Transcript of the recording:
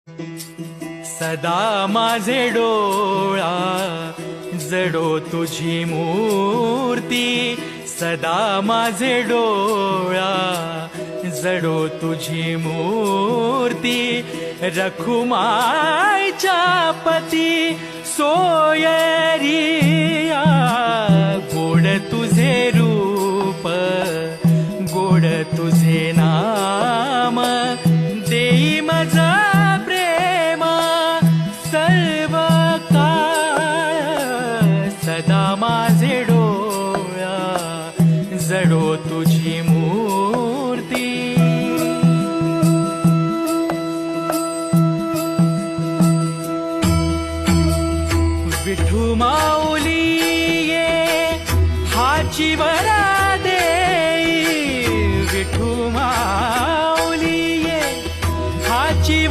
सदा माझे डोळा जडो तुझी मूर्ती, सदा माझे डोळा जडो तुझी मूर्ती, रखुमाईच्या पती सोयरिया, गोड तुझे रूप गोड तुझे नाम, देई मजा प्रेम सर्व काळ, सदा माझे डोळा जडो तुझी मूर्ती. विठू माऊली ये हाची